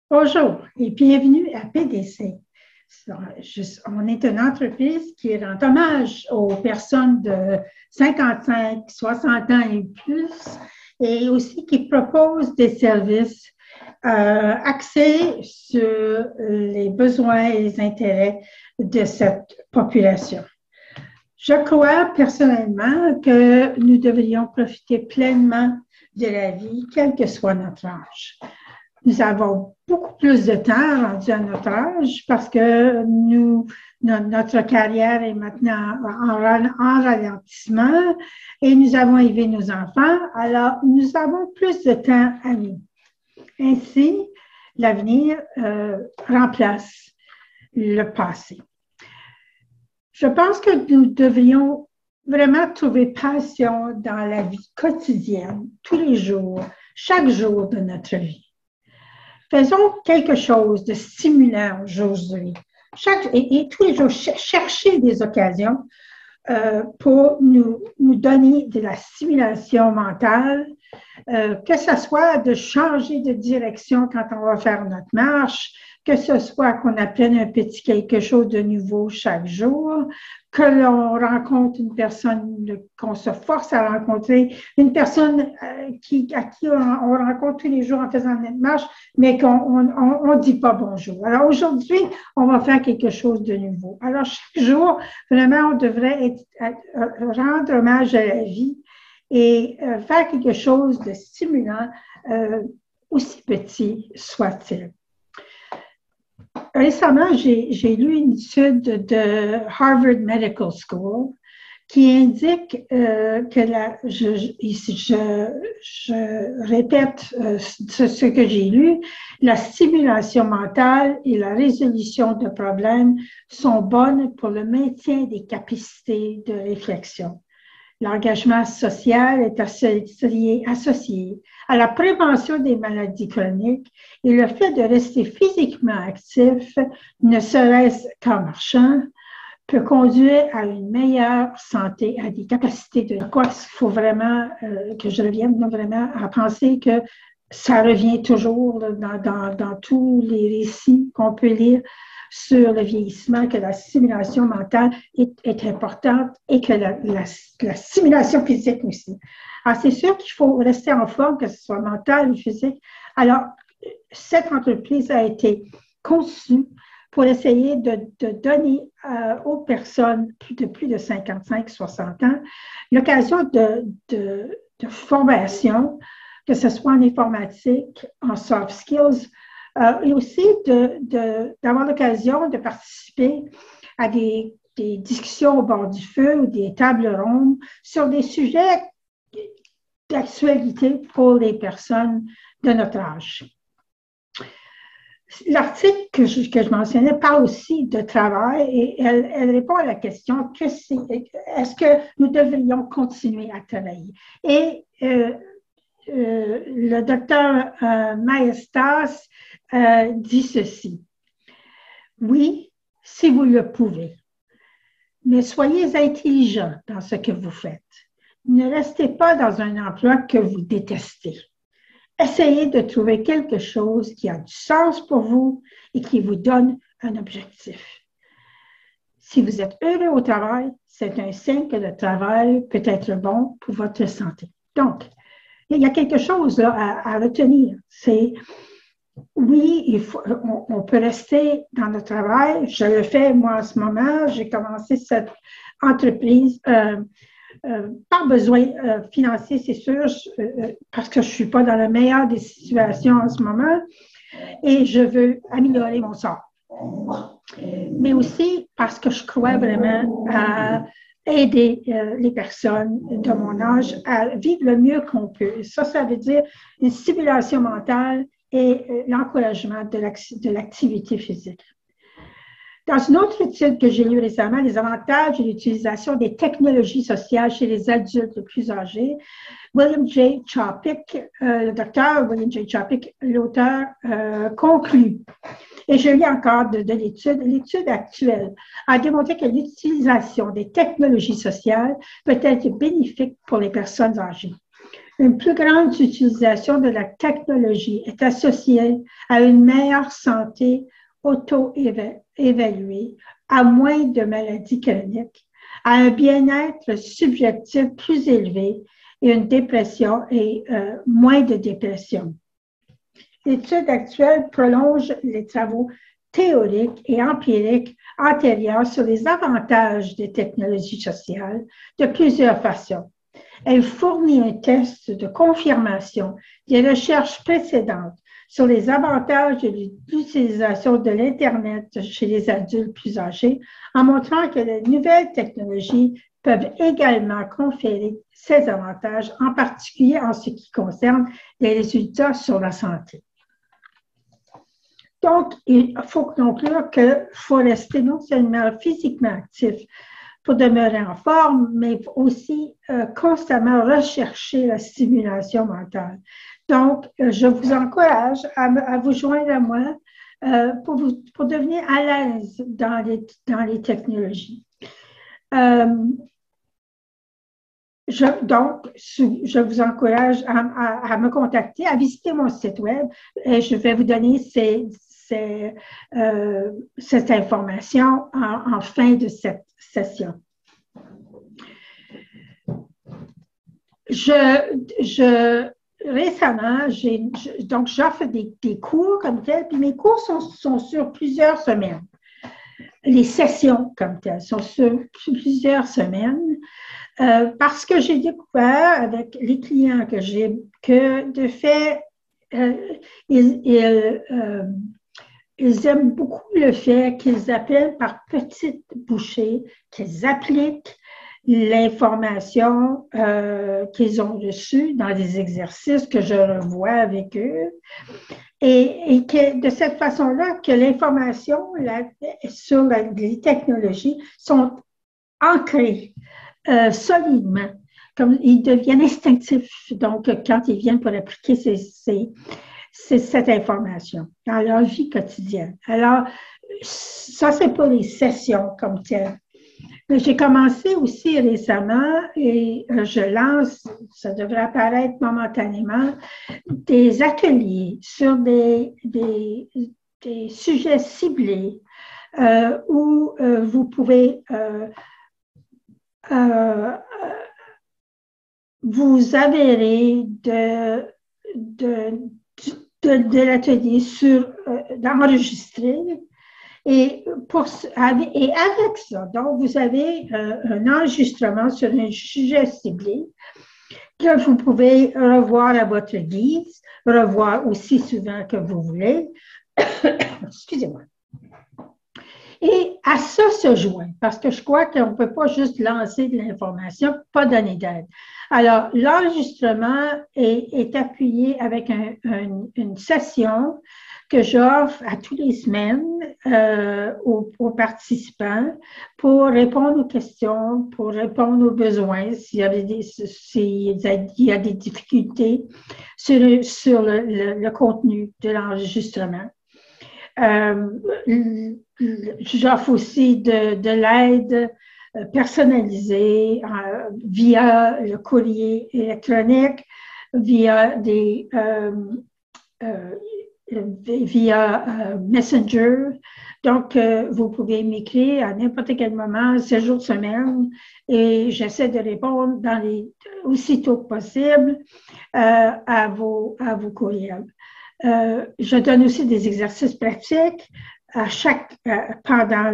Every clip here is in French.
Bonjour et bienvenue à PDC. On est une entreprise qui rend hommage aux personnes de 55, 60 ans et plus et aussi qui propose des services axés sur les besoins et les intérêts de cette population. Je crois personnellement que nous devrions profiter pleinement de la vie, quel que soit notre âge. Nous avons beaucoup plus de temps rendu à notre âge parce que notre carrière est maintenant en ralentissement et nous avons élevé nos enfants. Alors, nous avons plus de temps à nous. Ainsi, l'avenir remplace le passé. Je pense que nous devrions vraiment trouver passion dans la vie quotidienne, tous les jours, chaque jour de notre vie. Faisons quelque chose de stimulant aujourd'hui. Et tous les jours, chercher des occasions pour nous donner de la stimulation mentale, que ce soit de changer de direction quand on va faire notre marche, que ce soit qu'on apprenne un petit quelque chose de nouveau chaque jour, que l'on rencontre une personne, qu'on se force à rencontrer, une personne à qui on rencontre tous les jours en faisant notre marche, mais qu'on ne dit pas bonjour. Alors aujourd'hui, on va faire quelque chose de nouveau. Alors chaque jour, vraiment, on devrait rendre hommage à la vie et faire quelque chose de stimulant, aussi petit soit-il. Récemment, j'ai lu une étude de Harvard Medical School qui indique je répète ce que j'ai lu, la stimulation mentale et la résolution de problèmes sont bonnes pour le maintien des capacités de réflexion. L'engagement social est associé à la prévention des maladies chroniques et le fait de rester physiquement actif, ne serait-ce qu'en marchant, peut conduire à une meilleure santé, à des capacités de quoi il faut vraiment que je revienne vraiment à penser que ça revient toujours dans tous les récits qu'on peut lire sur le vieillissement, que la stimulation mentale est importante et que la stimulation physique aussi. Alors, c'est sûr qu'il faut rester en forme, que ce soit mental ou physique. Alors, cette entreprise a été conçue pour essayer de donner aux personnes de plus de 55-60 ans l'occasion de formation, que ce soit en informatique, en soft skills, et aussi d'avoir l'occasion de participer à des discussions au bord du feu ou des tables rondes sur des sujets d'actualité pour les personnes de notre âge. L'article que je mentionnais parle aussi de travail et elle répond à la question est-ce que nous devrions continuer à travailler? Et le docteur Maestas dit ceci. Oui, si vous le pouvez, mais soyez intelligent dans ce que vous faites. Ne restez pas dans un emploi que vous détestez. Essayez de trouver quelque chose qui a du sens pour vous et qui vous donne un objectif. Si vous êtes heureux au travail, c'est un signe que le travail peut être bon pour votre santé. Donc, il y a quelque chose là, à retenir. C'est, oui, on peut rester dans notre travail. Je le fais, moi, en ce moment. J'ai commencé cette entreprise. Pas besoin financier, c'est sûr, parce que je ne suis pas dans la meilleure des situations en ce moment et je veux améliorer mon sort. Mais aussi parce que je crois vraiment à aider les personnes de mon âge à vivre le mieux qu'on peut. Ça veut dire une stimulation mentale et l'encouragement de l'activité physique. Dans une autre étude que j'ai lue récemment, les avantages de l'utilisation des technologies sociales chez les adultes les plus âgés, William J. Chopik, le docteur William J. Chopik, l'auteur, conclut, et je lis encore de l'étude actuelle a démontré que l'utilisation des technologies sociales peut être bénéfique pour les personnes âgées. Une plus grande utilisation de la technologie est associée à une meilleure santé auto-évaluée, à moins de maladies chroniques, à un bien-être subjectif plus élevé et une dépression et moins de dépression. L'étude actuelle prolonge les travaux théoriques et empiriques antérieurs sur les avantages des technologies sociales de plusieurs façons. Elle fournit un test de confirmation des recherches précédentes sur les avantages de l'utilisation de l'Internet chez les adultes plus âgés, en montrant que les nouvelles technologies peuvent également conférer ces avantages, en particulier en ce qui concerne les résultats sur la santé. Donc, il faut conclure qu'il faut rester non seulement physiquement actif pour demeurer en forme, mais aussi constamment rechercher la stimulation mentale. Donc, je vous encourage à vous joindre à moi pour devenir à l'aise dans les technologies. Je vous encourage à me contacter, à visiter mon site web et je vais vous donner cette information en fin de cette session. Récemment, j'offre des cours comme tel, puis mes cours sont sur plusieurs semaines. Les sessions comme telles sont sur plusieurs semaines parce que j'ai découvert avec les clients que j'ai que de fait, ils aiment beaucoup le fait qu'ils appellent par petites bouchées, qu'ils appliquent l'information qu'ils ont reçue dans des exercices que je revois avec eux et que de cette façon-là, que l'information sur les technologies sont ancrées solidement, comme ils deviennent instinctifs, donc quand ils viennent pour appliquer cette information dans leur vie quotidienne. Alors, ça, c'est pas les sessions comme telles. Mais j'ai commencé aussi récemment et je lance, ça devrait apparaître momentanément, des ateliers sur des sujets ciblés où vous pouvez vous avérer de l'atelier d'enregistrer et avec ça, donc vous avez un enregistrement sur un sujet ciblé que vous pouvez revoir à votre guise, revoir aussi souvent que vous voulez. Excusez-moi. Et à ça se joint, parce que je crois qu'on ne peut pas juste lancer de l'information, pas donner d'aide. Alors, l'enregistrement est appuyé avec une session que j'offre à toutes les semaines aux participants pour répondre aux questions, pour répondre aux besoins, s'il y a des difficultés sur le contenu de l'enregistrement. J'offre aussi de l'aide personnalisée via le courrier électronique, via Messenger. Donc, vous pouvez m'écrire à n'importe quel moment, 7 jours de semaine, et j'essaie de répondre aussitôt que possible à vos courriels. Je donne aussi des exercices pratiques pendant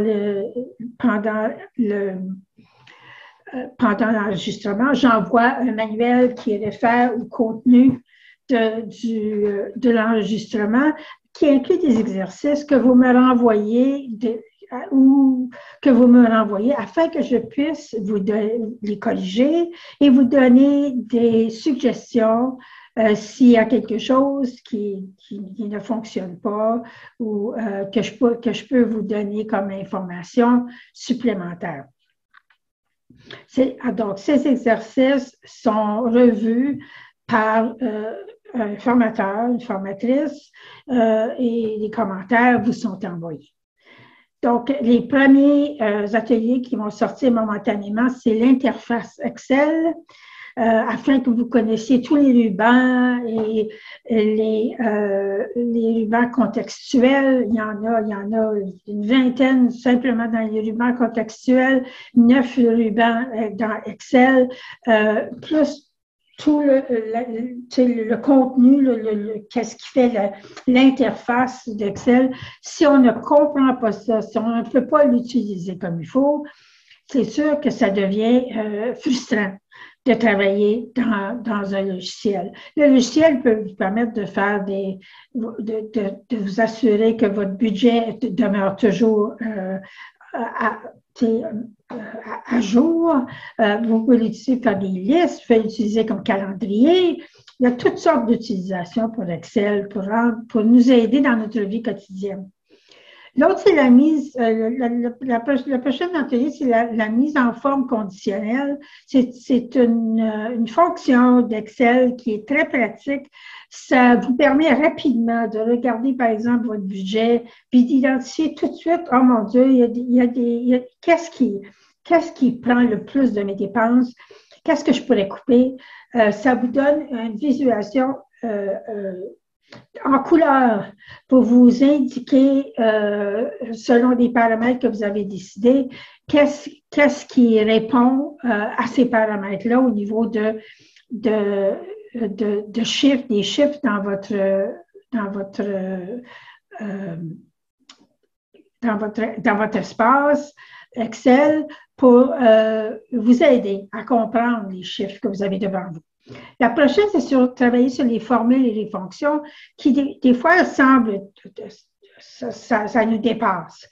l'enregistrement. J'envoie un manuel qui réfère au contenu de l'enregistrement, qui inclut des exercices que vous me renvoyez afin que je puisse les corriger et vous donner des suggestions s'il y a quelque chose qui ne fonctionne pas ou que je peux vous donner comme information supplémentaire. Donc, ces exercices sont revus par un formateur, une formatrice, et les commentaires vous sont envoyés. Donc, les premiers ateliers qui vont sortir momentanément, c'est l'interface Excel. afin que vous connaissiez tous les rubans et les rubans contextuels. Il y en a une vingtaine simplement dans les rubans contextuels, 9 rubans dans Excel, plus tout le contenu, qu'est-ce qui fait l'interface d'Excel. Si on ne comprend pas ça, si on ne peut pas l'utiliser comme il faut, c'est sûr que ça devient frustrant de travailler dans un logiciel. Le logiciel peut vous permettre de faire de vous assurer que votre budget demeure toujours à, à jour. Vous pouvez l'utiliser pour faire des listes, vous pouvez l'utiliser comme calendrier. Il y a toutes sortes d'utilisations pour Excel pour nous aider dans notre vie quotidienne. L'autre, c'est la mise, la prochaine atelier, c'est la mise en forme conditionnelle. C'est une fonction d'Excel qui est très pratique. Ça vous permet rapidement de regarder, par exemple, votre budget, puis d'identifier tout de suite, oh mon Dieu, qu'est-ce qui prend le plus de mes dépenses? Qu'est-ce que je pourrais couper? Ça vous donne une visualisation en couleur pour vous indiquer, selon des paramètres que vous avez décidés, qu'est-ce qui répond à ces paramètres-là au niveau de chiffres, des chiffres dans votre espace Excel pour vous aider à comprendre les chiffres que vous avez devant vous. La prochaine, c'est travailler sur les formules et les fonctions qui, des fois, semblent, ça nous dépasse.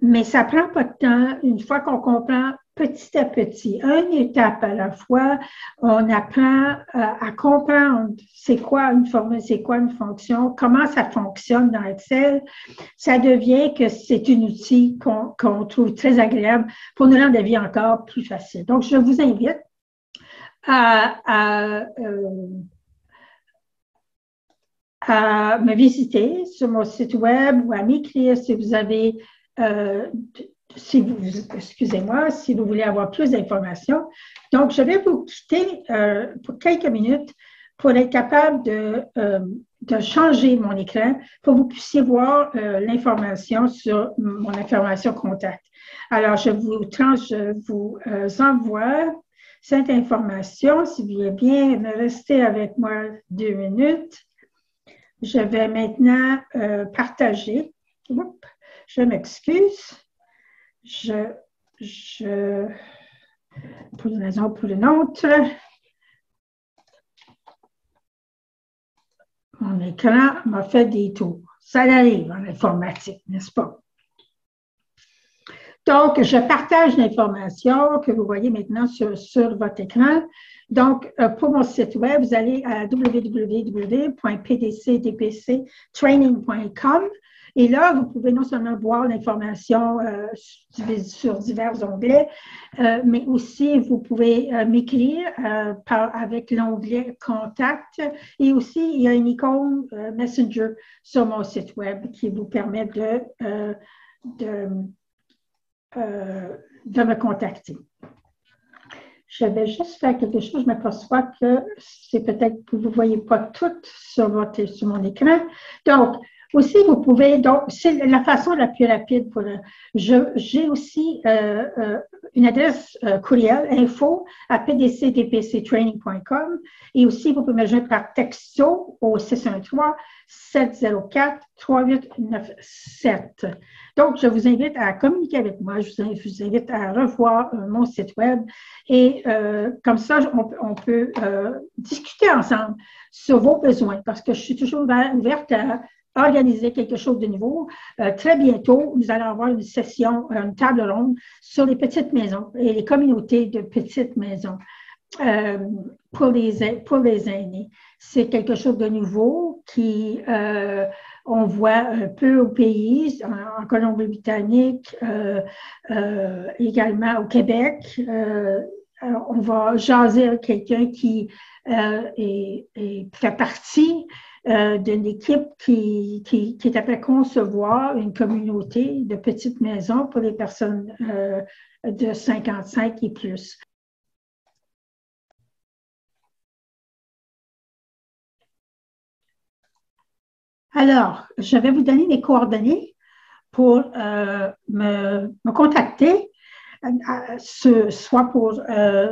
Mais ça ne prend pas de temps. Une fois qu'on comprend petit à petit, une étape à la fois, on apprend à comprendre c'est quoi une formule, c'est quoi une fonction, comment ça fonctionne dans Excel. Ça devient que c'est un outil qu'on trouve très agréable pour nous rendre la vie encore plus facile. Donc, je vous invite à me visiter sur mon site web ou à m'écrire si vous avez, excusez-moi, si vous voulez avoir plus d'informations. Donc, je vais vous quitter pour quelques minutes pour être capable de changer mon écran pour que vous puissiez voir l'information sur mon information contact. Alors, je vous envoie cette information. Si vous voulez bien rester avec moi 2 minutes, je vais maintenant partager. Oups, je m'excuse. Pour une raison ou pour une autre, mon écran m'a fait des tours. Ça arrive en informatique, n'est-ce pas? Donc, je partage l'information que vous voyez maintenant sur votre écran. Donc, pour mon site web, vous allez à www.pdcdpctraining.com et là, vous pouvez non seulement voir l'information sur divers onglets, mais aussi vous pouvez m'écrire avec l'onglet Contact et aussi il y a une icône Messenger sur mon site web qui vous permet de me contacter. Je vais juste faire quelque chose. Je m'aperçois que c'est peut-être que vous ne voyez pas tout sur mon écran. Donc, aussi, vous pouvez, donc, c'est la façon la plus rapide pour j'ai aussi une adresse courriel info@pdcdpctraining.com et aussi, vous pouvez me joindre par texto au 613-704-3897. Donc, je vous invite à communiquer avec moi, je vous invite à revoir mon site web et comme ça, on peut discuter ensemble sur vos besoins parce que je suis toujours ouverte à organiser quelque chose de nouveau. Très bientôt, nous allons avoir une session, une table ronde sur les petites maisons et les communautés de petites maisons pour les aînés. C'est quelque chose de nouveau qui, on voit un peu au pays, en Colombie-Britannique, également au Québec. On va jaser avec quelqu'un qui fait partie d'une équipe qui est après concevoir une communauté de petites maisons pour les personnes de 55 et plus. Alors, je vais vous donner les coordonnées pour me contacter, soit pour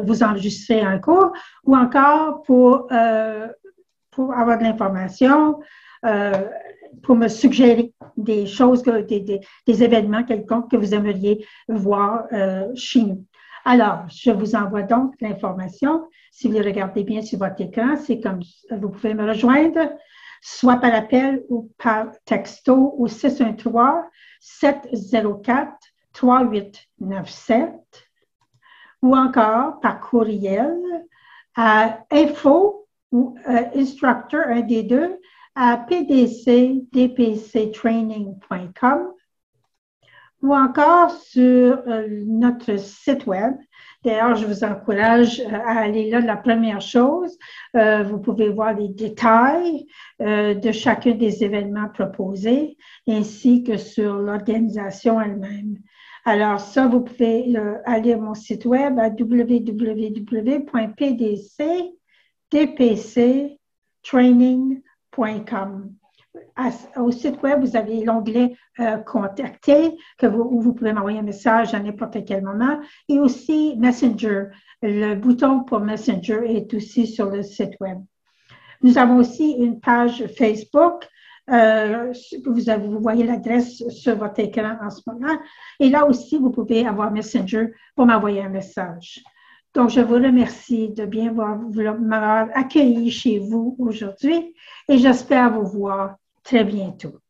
vous enregistrer un cours ou encore pour avoir de l'information, euh, pour me suggérer des choses, des événements quelconques que vous aimeriez voir chez nous. Alors, je vous envoie donc l'information. Si vous les regardez bien sur votre écran, c'est comme vous pouvez me rejoindre, soit par appel ou par texto au 613-704-3897 ou encore par courriel à info ou instructor, un des deux, à pdcdpctraining.com ou encore sur notre site web. D'ailleurs, je vous encourage à aller là. La première chose, vous pouvez voir les détails de chacun des événements proposés, ainsi que sur l'organisation elle-même. Alors ça, vous pouvez aller à mon site web à www.pdcdpctraining.com. Au site web, vous avez l'onglet Contacter, où vous pouvez m'envoyer un message à n'importe quel moment. Et aussi Messenger. Le bouton pour Messenger est aussi sur le site web. Nous avons aussi une page Facebook. Vous voyez l'adresse sur votre écran en ce moment. Et là aussi, vous pouvez avoir Messenger pour m'envoyer un message. Donc, je vous remercie de bien m'avoir accueilli chez vous aujourd'hui et j'espère vous voir très bientôt.